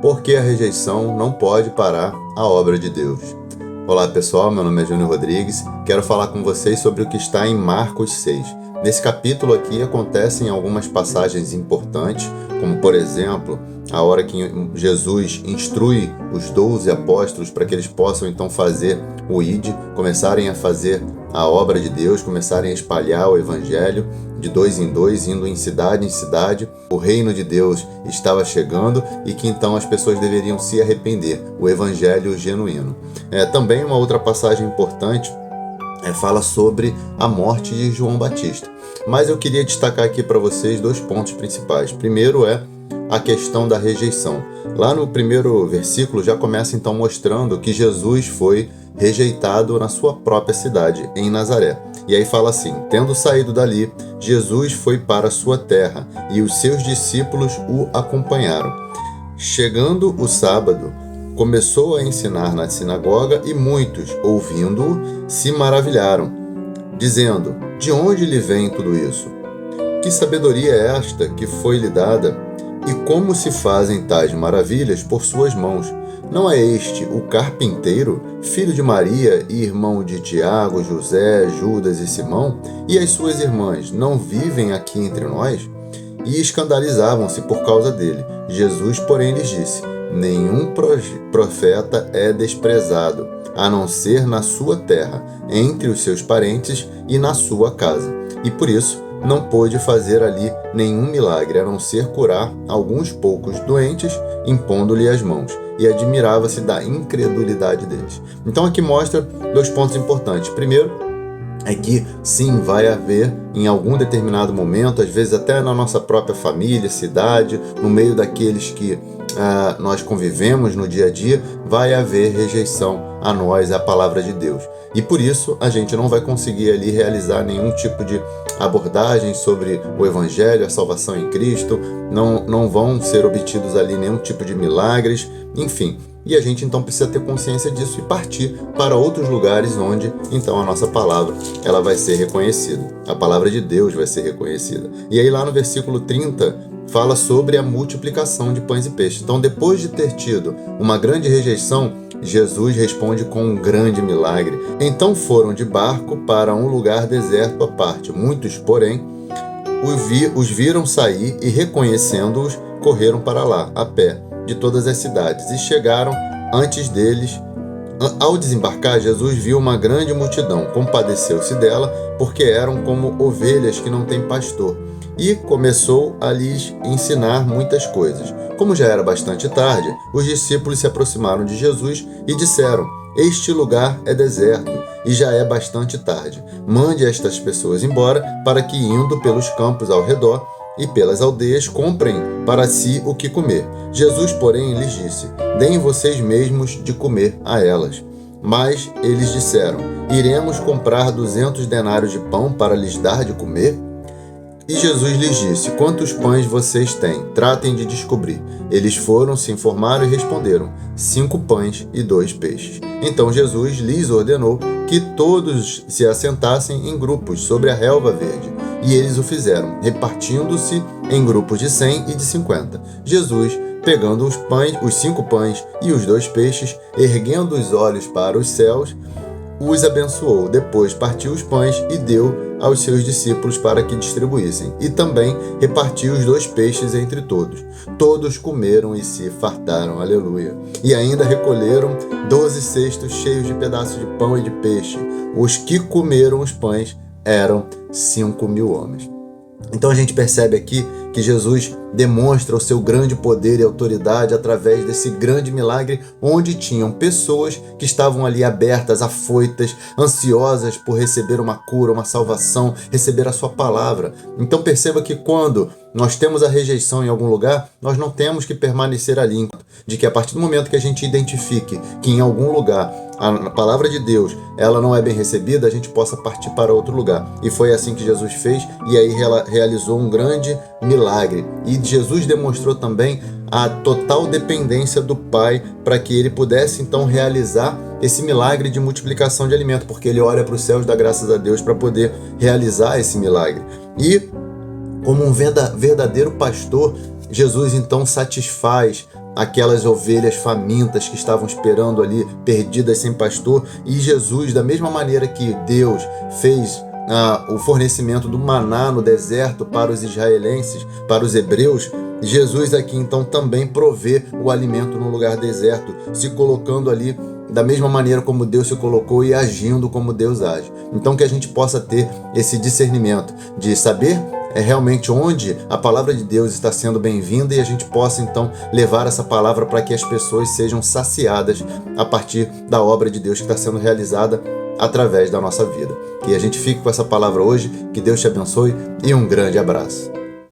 porque a rejeição não pode parar a obra de Deus. Olá pessoal, meu nome é Júnior Rodrigues, quero falar com vocês sobre o que está em Marcos 6. Nesse capítulo aqui acontecem algumas passagens importantes, como por exemplo, a hora que Jesus instrui os 12 apóstolos para que eles possam então fazer o ID, começarem a fazer a obra de Deus, começarem a espalhar o evangelho de dois em dois, indo em cidade. O reino de Deus estava chegando e que então as pessoas deveriam se arrepender, o evangelho genuíno. Também uma outra passagem importante fala sobre a morte de João Batista. Mas eu queria destacar aqui para vocês dois pontos principais. Primeiro é a questão da rejeição. Lá no primeiro versículo já começa então mostrando que Jesus foi rejeitado na sua própria cidade, em Nazaré. E aí fala assim: tendo saído dali, Jesus foi para a sua terra e os seus discípulos o acompanharam. Chegando o sábado, começou a ensinar na sinagoga e muitos, ouvindo-o, se maravilharam, dizendo: de onde lhe vem tudo isso? Que sabedoria é esta que foi-lhe dada? E como se fazem tais maravilhas por suas mãos? Não é este o carpinteiro, filho de Maria e irmão de Tiago, José, Judas e Simão? E as suas irmãs não vivem aqui entre nós? E escandalizavam-se por causa dele. Jesus, porém, lhes disse: nenhum profeta é desprezado, a não ser na sua terra, entre os seus parentes e na sua casa. E por isso não pôde fazer ali nenhum milagre, a não ser curar alguns poucos doentes, impondo-lhe as mãos. E admirava-se da incredulidade deles. Então aqui mostra dois pontos importantes. Primeiro, é que sim, vai haver em algum determinado momento, às vezes até na nossa própria família, cidade, no meio daqueles que nós convivemos no dia a dia, vai haver rejeição a nós, a palavra de Deus. E por isso a gente não vai conseguir ali realizar nenhum tipo de abordagem sobre o Evangelho, a salvação em Cristo, não vão ser obtidos ali nenhum tipo de milagres, enfim. E a gente então precisa ter consciência disso e partir para outros lugares onde então a nossa palavra ela vai ser reconhecida. A palavra de Deus vai ser reconhecida. E aí lá no versículo 30 fala sobre a multiplicação de pães e peixes. Então depois de ter tido uma grande rejeição, Jesus responde com um grande milagre. Então foram de barco para um lugar deserto à parte. Muitos, porém, os viram sair e, reconhecendo-os, correram para lá, a pé, de todas as cidades, e chegaram antes deles. Ao desembarcar, Jesus viu uma grande multidão, compadeceu-se dela, porque eram como ovelhas que não têm pastor, e começou a lhes ensinar muitas coisas. Como já era bastante tarde, os discípulos se aproximaram de Jesus e disseram: este lugar é deserto e já é bastante tarde. Mande estas pessoas embora, para que, indo pelos campos ao redor e pelas aldeias, comprem para si o que comer. Jesus, porém, lhes disse: deem vocês mesmos de comer a elas. Mas eles disseram: iremos comprar 200 denários de pão para lhes dar de comer? E Jesus lhes disse: quantos pães vocês têm? Tratem de descobrir. Eles foram, se informaram e responderam: 5 pães e 2 peixes. Então Jesus lhes ordenou que todos se assentassem em grupos sobre a relva verde. E eles o fizeram, repartindo-se em grupos de 100 e de 50. Jesus, pegando os 5 pães e os 2 peixes, erguendo os olhos para os céus, os abençoou. Depois partiu os pães e deu aos seus discípulos para que distribuíssem. E também repartiu os 2 peixes entre todos. Todos comeram e se fartaram. Aleluia. E ainda recolheram 12 cestos cheios de pedaços de pão e de peixe. Os que comeram os pães eram 5.000 homens. Então a gente percebe aqui que Jesus demonstra o seu grande poder e autoridade através desse grande milagre, onde tinham pessoas que estavam ali abertas, afoitas, ansiosas por receber uma cura, uma salvação, receber a sua palavra. Então perceba que quando nós temos a rejeição em algum lugar, nós não temos que permanecer ali, de que a partir do momento que a gente identifique que em algum lugar a palavra de Deus ela não é bem recebida, a gente possa partir para outro lugar. E foi assim que Jesus fez, e aí realizou um grande milagre. E Jesus demonstrou também a total dependência do Pai para que ele pudesse então realizar esse milagre de multiplicação de alimento, porque ele olha para os céus, dá graças a Deus para poder realizar esse milagre. E como um verdadeiro pastor, Jesus então satisfaz aquelas ovelhas famintas que estavam esperando ali, perdidas sem pastor, e Jesus, da mesma maneira que Deus fez o fornecimento do maná no deserto para os israelenses, para os hebreus, Jesus aqui então também provê o alimento no lugar deserto, se colocando ali da mesma maneira como Deus se colocou e agindo como Deus age. Então que a gente possa ter esse discernimento de saber realmente onde a palavra de Deus está sendo bem-vinda e a gente possa então levar essa palavra para que as pessoas sejam saciadas a partir da obra de Deus que está sendo realizada através da nossa vida. Que a gente fique com essa palavra hoje, que Deus te abençoe e um grande abraço.